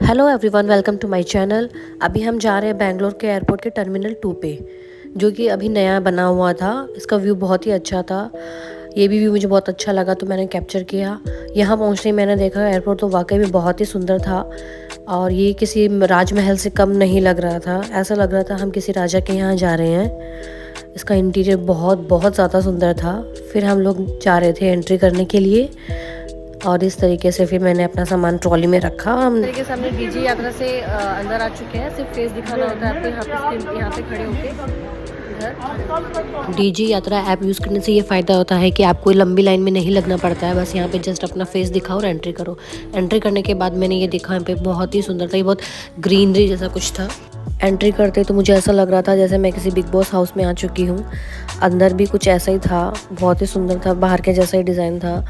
Hello everyone, welcome to my channel. अभी हम जा रहे हैं बेंगलोर के एयरपोर्ट के टर्मिनल 2 पे, जो कि अभी नया बना हुआ था। इसका व्यू बहुत ही अच्छा था। ये भी व्यू मुझे बहुत अच्छा लगा तो मैंने कैप्चर किया। यहाँ पहुँचते ही मैंने देखा एयरपोर्ट तो वाकई में बहुत ही सुंदर था और ये किसी राजमहल से कम नहीं लग रहा था। ऐसा लग रहा था हम किसी राजा के यहाँ जा रहे हैं। इसका इंटीरियर बहुत बहुत ज़्यादा सुंदर था। फिर हम लोग जा रहे थे एंट्री करने के लिए और इस तरीके से फिर मैंने अपना सामान ट्रॉली में रखा। हम तरीके से हमने डीजी यात्रा से अंदर आ चुके हैं। सिर्फ फेस दिखाना होता है आपको यहाँ पे खड़े होके। डीजी यात्रा ऐप यूज़ करने से ये फ़ायदा होता है कि आपको लंबी लाइन में नहीं लगना पड़ता है। बस यहाँ पे जस्ट अपना फेस दिखाओ और एंट्री करो। एंट्री करने के बाद मैंने ये देखा, यहाँ पे बहुत ही सुंदर था। ये बहुत ग्रीनरी जैसा कुछ था। एंट्री करते तो मुझे ऐसा लग रहा था जैसे मैं किसी बिग बॉस हाउस में आ चुकी हूँ। अंदर भी कुछ ऐसा ही था, बहुत ही सुंदर था, बाहर के जैसा ही डिज़ाइन था।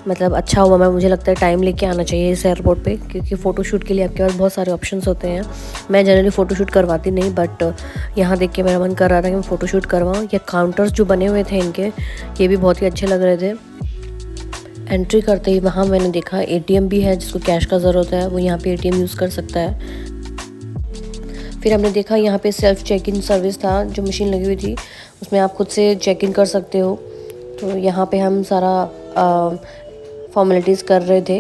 मतलब अच्छा हुआ, मैं मुझे लगता है टाइम लेके आना चाहिए इस एयरपोर्ट पे, क्योंकि फ़ोटोशूट के लिए आपके पास बहुत सारे ऑप्शंस होते हैं। मैं जनरली फ़ोटोशूट करवाती नहीं, बट यहाँ देख के मेरा मन कर रहा था कि मैं फ़ोटोशूट करवाऊँ। ये काउंटर्स जो बने हुए थे इनके, ये भी बहुत ही अच्छे लग रहे थे। एंट्री करते ही वहाँ मैंने देखा एटीएम भी है, जिसको कैश का ज़रूरत है वो यहाँ पे एटीएम यूज़ कर सकता है। फिर हमने देखा यहाँ पे सेल्फ चेक इन सर्विस था, जो मशीन लगी हुई थी उसमें आप खुद से चेक इन कर सकते हो। तो यहाँ पे हम सारा फॉर्मेलिटीज़ कर रहे थे।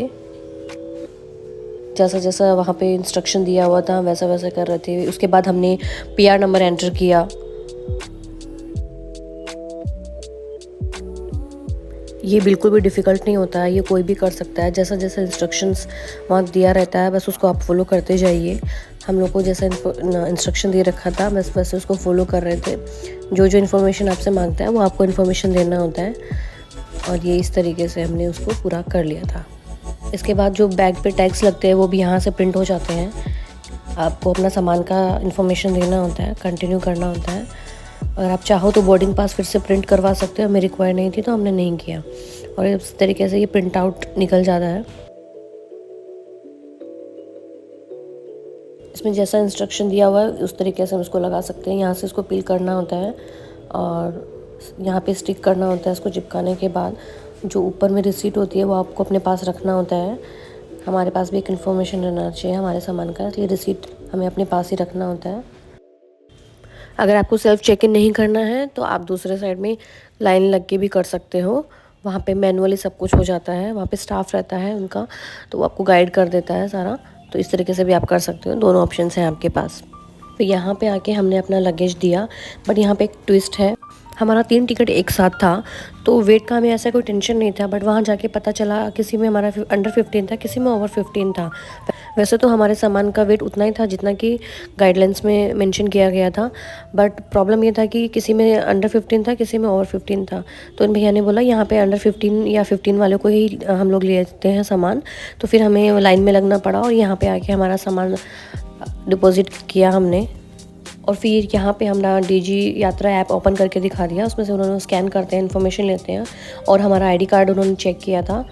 जैसा जैसा वहाँ पे इंस्ट्रक्शन दिया हुआ था वैसा वैसा कर रहे थे। उसके बाद हमने पीआर नंबर एंटर किया। ये बिल्कुल भी डिफ़िकल्ट नहीं होता है, ये कोई भी कर सकता है। जैसा जैसा इंस्ट्रक्शंस वहाँ दिया रहता है बस उसको आप फॉलो करते जाइए। हम लोग को जैसा इंस्ट्रक्शन दे रखा था बस वैसे उसको फॉलो कर रहे थे। जो जो इन्फॉर्मेशन आपसे मांगता है वो आपको इन्फॉर्मेशन देना होता है और ये इस तरीके से हमने उसको पूरा कर लिया था। इसके बाद जो बैग पे टैग्स लगते हैं वो भी यहाँ से प्रिंट हो जाते हैं। आपको अपना सामान का इन्फॉर्मेशन देना होता है, कंटिन्यू करना होता है। और आप चाहो तो बोर्डिंग पास फिर से प्रिंट करवा सकते हो। हमें रिक्वायर नहीं थी तो हमने नहीं किया और इस तरीके से ये प्रिंट आउट निकल जाता है। इसमें जैसा इंस्ट्रक्शन दिया हुआ है उस तरीके से हम इसको लगा सकते हैं। यहाँ से इसको पील करना होता है और यहाँ पे स्टिक करना होता है। इसको चिपकाने के बाद जो ऊपर में रिसीट होती है वो आपको अपने पास रखना होता है। हमारे पास भी एक इन्फॉर्मेशन रहना चाहिए हमारे सामान का, इसलिए रिसीट हमें अपने पास ही रखना होता है। अगर आपको सेल्फ चेक इन नहीं करना है तो आप दूसरे साइड में लाइन लग के भी कर सकते हो। वहाँ पे मैनुअली सब कुछ हो जाता है, वहाँ पे स्टाफ रहता है उनका, तो वो आपको गाइड कर देता है सारा। तो इस तरीके से भी आप कर सकते हो, दोनों ऑप्शंस हैं आपके पास। तो यहाँ पे आके हमने अपना लगेज दिया, बट यहाँ पे एक ट्विस्ट है। हमारा 3 टिकट एक साथ था तो वेट का हमें ऐसा कोई टेंशन नहीं था, बट वहाँ जाके पता चला किसी में हमारा अंडर 15 था, किसी में ओवर 15 था। वैसे तो हमारे सामान का वेट उतना ही था जितना कि गाइडलाइंस में मेंशन किया गया था, बट प्रॉब्लम ये था कि किसी में अंडर 15 था, किसी में ओवर 15 था। तो इन भैया ने बोला यहाँ पे अंडर 15 या 15 वालों को ही हम लोग ले लेते हैं सामान। तो फिर हमें लाइन में लगना पड़ा और यहाँ पे आके हमारा सामान डिपॉजिट किया हमने। और फिर यहाँ पे हमने डीजी यात्रा ऐप ओपन करके दिखा दिया। उसमें से उन्होंने स्कैन करते हैं, इन्फॉर्मेशन लेते हैं और हमारा आईडी कार्ड उन्होंने चेक किया था।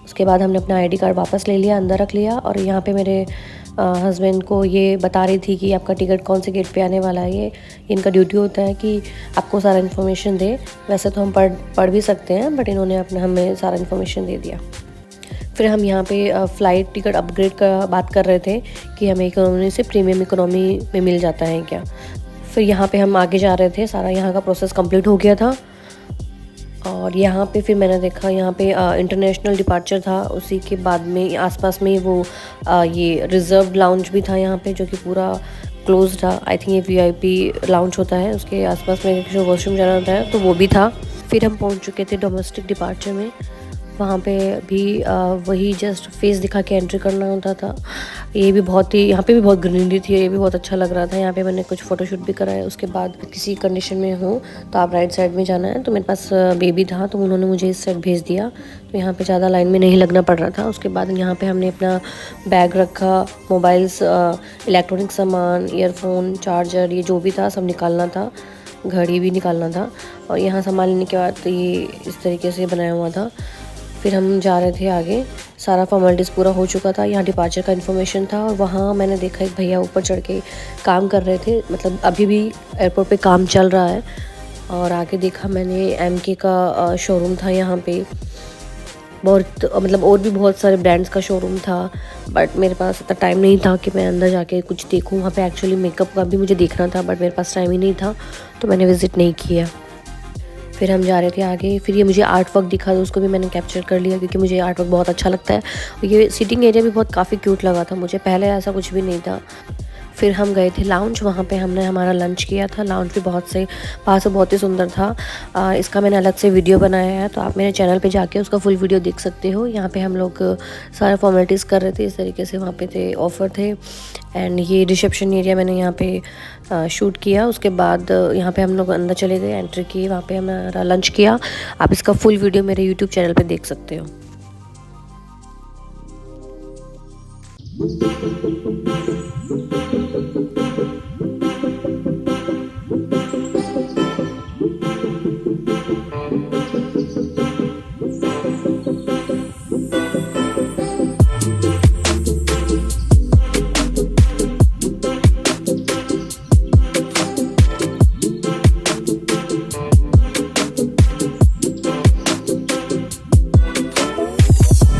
उसके बाद हमने अपना आईडी कार्ड वापस ले लिया, अंदर रख लिया। और यहाँ पे मेरे हस्बैंड को ये बता रही थी कि आपका टिकट कौन से गेट पे आने वाला है। ये इनका ड्यूटी होता है कि आपको सारा इन्फॉर्मेशन दे। वैसे तो हम पढ़ भी सकते हैं, बट इन्होंने हमें सारा इन्फॉर्मेशन दे दिया। फिर हम यहाँ पे फ़्लाइट टिकट अपग्रेड का बात कर रहे थे कि हमें इकोनॉमी से प्रीमियम इकोनॉमी में मिल जाता है क्या। फिर यहाँ पे हम आगे जा रहे थे, सारा यहाँ का प्रोसेस कंप्लीट हो गया था। और यहाँ पे फिर मैंने देखा यहाँ पे इंटरनेशनल डिपार्चर था। उसी के बाद में आसपास में वो ये रिज़र्व लाउंज भी था यहाँ पे, जो कि पूरा क्लोज था। आई थिंक ये वीआईपी लाउंज होता है, उसके आसपास में किसी वॉशरूम जाना होता है तो वो भी था। फिर हम पहुँच चुके थे डोमेस्टिक डिपार्चर में। वहाँ पे भी वही जस्ट फेस दिखा के एंट्री करना होता था। ये भी बहुत ही, यहाँ पे भी बहुत ग्रीनरी थी, ये भी बहुत अच्छा लग रहा था। यहाँ पे मैंने कुछ फ़ोटोशूट भी कराया। उसके बाद किसी कंडीशन में हो तो आप राइट साइड में जाना है। तो मेरे पास बेबी था तो उन्होंने मुझे इस साइड भेज दिया, तो यहाँ पे ज़्यादा लाइन में नहीं लगना पड़ रहा था। उसके बाद यहाँ पे हमने अपना बैग रखा, मोबाइल्स, इलेक्ट्रॉनिक सामान, ईयरफोन, चार्जर, ये जो भी था सब निकालना था, घड़ी भी निकालना था। और यहाँ सामान लेने के बाद तो ये इस तरीके से बनाया हुआ था। फिर हम जा रहे थे आगे, सारा फॉर्मेलिटीज़ पूरा हो चुका था। यहाँ डिपार्चर का इन्फॉर्मेशन था और वहाँ मैंने देखा एक भैया ऊपर चढ़ के काम कर रहे थे। मतलब अभी भी एयरपोर्ट पे काम चल रहा है। और आगे देखा मैंने एमके का शोरूम था यहाँ पे। बहुत मतलब और भी बहुत सारे ब्रांड्स का शोरूम था, बट मेरे पास इतना टाइम नहीं था कि मैं अंदर जाके कुछ देखूँ। वहाँ पे एक्चुअली मेकअप का भी मुझे देखना था, बट मेरे पास टाइम ही नहीं था, तो मैंने विज़िट नहीं किया। फिर हम जा रहे थे आगे। फिर ये मुझे आर्ट वर्क दिखा, तो उसको भी मैंने कैप्चर कर लिया, क्योंकि मुझे आर्ट वर्क बहुत अच्छा लगता है। ये सीटिंग एरिया भी बहुत काफ़ी क्यूट लगा था मुझे, पहले ऐसा कुछ भी नहीं था। फिर हम गए थे लाउंज, वहाँ पे हमने हमारा लंच किया था। लाउंज भी बहुत से पास से बहुत ही सुंदर था। इसका मैंने अलग से वीडियो बनाया है, तो आप मेरे चैनल पे जाके उसका फुल वीडियो देख सकते हो। यहाँ पे हम लोग सारे फॉर्मेलिटीज़ कर रहे थे, इस तरीके से वहाँ पे थे, ऑफ़र थे। एंड ये रिसेप्शन एरिया मैंने यहाँ पे शूट किया। उसके बाद यहाँ पे हम लोग अंदर चले गए, एंट्री की, वहाँ पे हमारा लंच किया। आप इसका फुल वीडियो मेरे यूट्यूब चैनल पर देख सकते हो।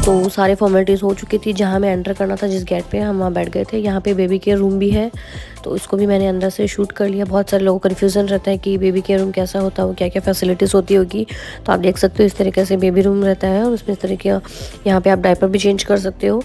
तो सारे फॉर्मेलिटीज़ हो चुकी थी। जहाँ हमें एंटर करना था, जिस गेट पे हम वहाँ बैठ गए थे। यहाँ पे बेबी केयर रूम भी है, तो इसको भी मैंने अंदर से शूट कर लिया। बहुत सारे लोगों को कन्फ्यूज़न रहता है कि बेबी केयर रूम कैसा होता है, वो क्या क्या फैसिलिटीज़ होती होगी। तो आप देख सकते हो इस तरीके से बेबी रूम रहता है, और उसमें इस तरीके यहाँ पर आप डायपर भी चेंज कर सकते हो।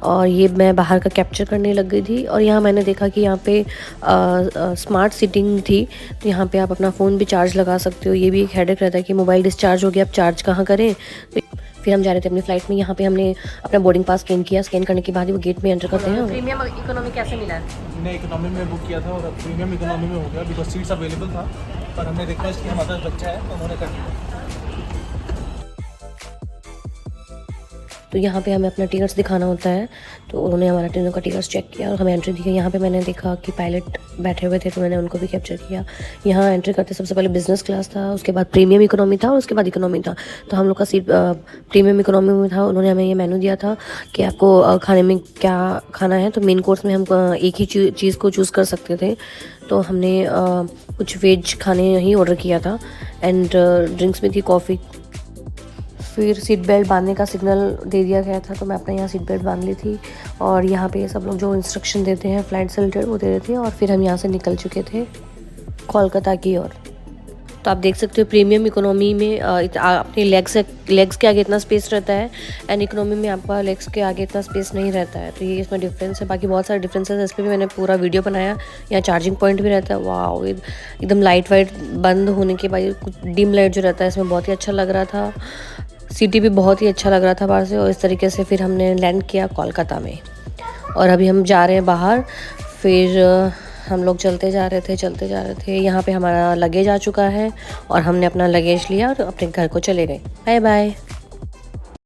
और ये मैं बाहर का कैप्चर करने लग गई थी। और यहाँ मैंने देखा कि यहाँ पे स्मार्ट सीटिंग थी, तो यहाँ पे आप अपना फ़ोन भी चार्ज लगा सकते हो। ये भी एक हेडेक रहता है कि मोबाइल डिस्चार्ज हो गया, आप चार्ज कहाँ करें। तो फिर हम जा रहे थे अपनी फ़्लाइट में। यहाँ पे हमने अपना बोर्डिंग पास स्कैन किया। स्कैन करने के बाद ही वो गेट में एंटर करते हैं। प्रीमियम इकोनॉमी कैसे मिला है? मैंने इकोनॉमी में बुक किया था और प्रीमियम इकोनॉमी में हो गया, बिकॉज सीट्स अवेलेबल था, पर हमने रिक्वेस्ट किया, हमारा बच्चा है तो उन्होंने कर दिया। तो यहाँ पे हमें अपना टिकट्स दिखाना होता है, तो उन्होंने हमारा तीनों का टिकट्स चेक किया और हमें एंट्री दी। यहाँ पे मैंने देखा कि पायलट बैठे हुए थे, तो मैंने उनको भी कैप्चर किया। यहाँ एंट्री करते सबसे पहले बिज़नेस क्लास था, उसके बाद प्रीमियम इकोनॉमी था, और उसके बाद इकोनॉमी था। तो हम लोग का सीट प्रीमियम इकोनॉमी में था। उन्होंने हमें ये मेनू दिया था कि आपको खाने में क्या खाना है। तो मेन कोर्स में हम एक ही चीज़ को चूज़ कर सकते थे, तो हमने कुछ वेज खाने ही ऑर्डर किया था। एंड ड्रिंक्स में थी कॉफ़ी। फिर सीट बेल्ट बांधने का सिग्नल दे दिया गया था, तो मैं अपना यहाँ सीट बेल्ट बांध ली थी। और यहाँ पे सब लोग जो इंस्ट्रक्शन देते हैं फ़्लाइट से रिलेटेड, वो दे रहे थे। और फिर हम यहाँ से निकल चुके थे कोलकाता की ओर। तो आप देख सकते हो प्रीमियम इकोनॉमी में अपने लेग्स के आगे इतना स्पेस रहता है, एंड इकोनॉमी में आपका लेग्स के आगे इतना स्पेस नहीं रहता है। तो ये इसमें डिफरेंस है। बाकी बहुत सारे डिफरेंसेस है, इस पर भी मैंने पूरा वीडियो बनाया। यहाँ चार्जिंग पॉइंट भी रहता है। वाह, एकदम लाइट वाइट बंद होने के बाद कुछ डिम लाइट जो रहता है इसमें बहुत ही अच्छा लग रहा था। सिटी भी बहुत ही अच्छा लग रहा था बाहर से। और इस तरीके से फिर हमने लैंड किया कोलकाता में, और अभी हम जा रहे हैं बाहर। फिर हम लोग चलते जा रहे थे। यहाँ पे हमारा लगेज आ चुका है, और हमने अपना लगेज लिया और अपने घर को चले गए। Bye bye.